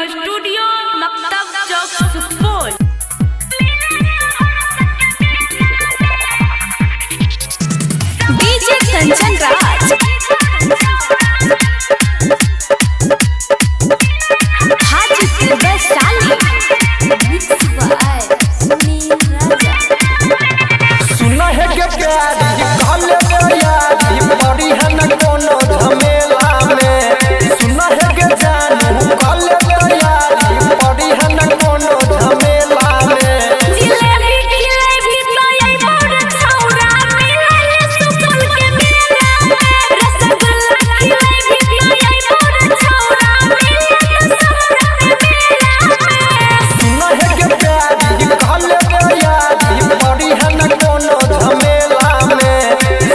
Recording studio मकतब चौक Supaul. DJ Kanchan Raj Hajipur Vaishali. सुना है के प्यारी कहले में यारी बड़ी है न कोनो झमेला में। सुना है के जानू कहले में यारी बड़ी है न कोनो झमेला में। जिलेबी जिलेबी तो यही मोर छौरा मिले सुपौल के मेला में। रसगुल्ला जिलेबी तो यही मोर छौरा मिले सुपौल के मेला में। सुना है के प्यारी कहले में यारी बड़ी है न कोनो झमेला में।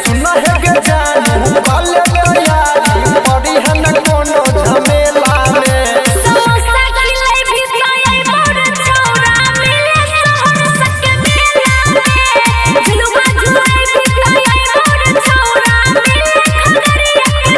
सुना है के जानू कहले में यारी बड़ी है न कोनो झमेला में। समोसा जिलेबी तो यही मोर छौरा मिले सुपौल के मेला में। झुलुआ जिलेबी तो यही मोर छौरा मिले खगड़िया के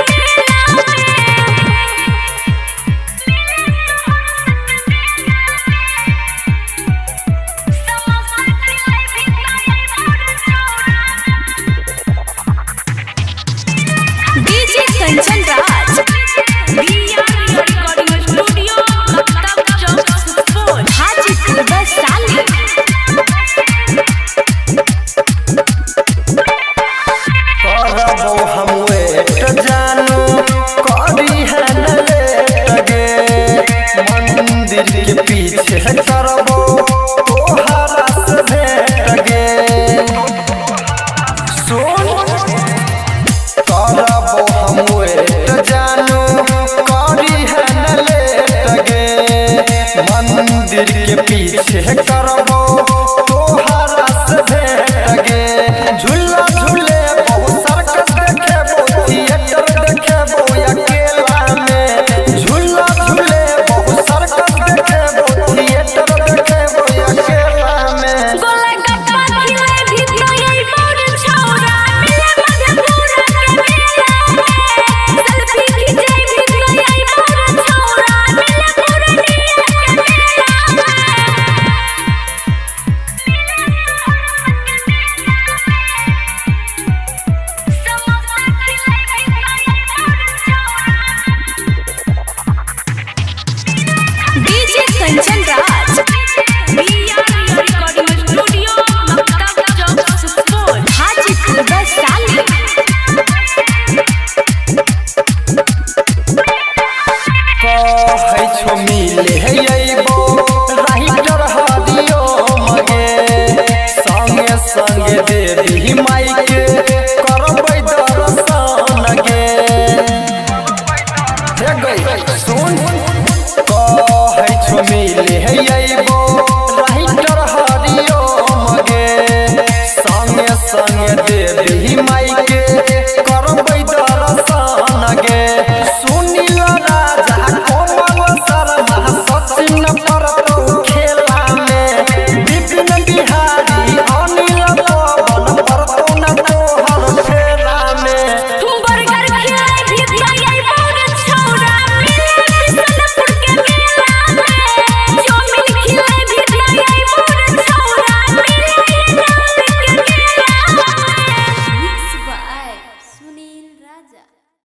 DJ Kanchan Raj recording studio मकतब चौक सुपौल। हाजीपुर वैशाली। करबो हम वेट जानू करी है न लेट गे। मंदिर के पीछे करबो तोहरा से भेट गे। सुन करबो हम वेट जानू करी है न लेट गे। मंदिर के पीछे करबो तोहरा से भेट गे। झूला झूले सर्कस देखेबो थिएटर देखेबो अकेला में। झूला झूले सर्कस देखेबो थिएटर देखेबो अकेला में। गोलगप्पा जिलेबी तो यही मोर छौरा मिले मधेपुरा के मेला में। सेल्फी खिंचेबी तो यही मोर छौरा मिले पूर्णिया के मेला में। DJ Kanchan Raj recording studio मकतब चौक सुपौल। हाजीपुर वैशाली। कहै छो मिले है अइबो राइटर हदियो मगे। संगे संगे देवी माई के करबै दर्शन गे। हे गई सुन कहै छो मिले है अइबो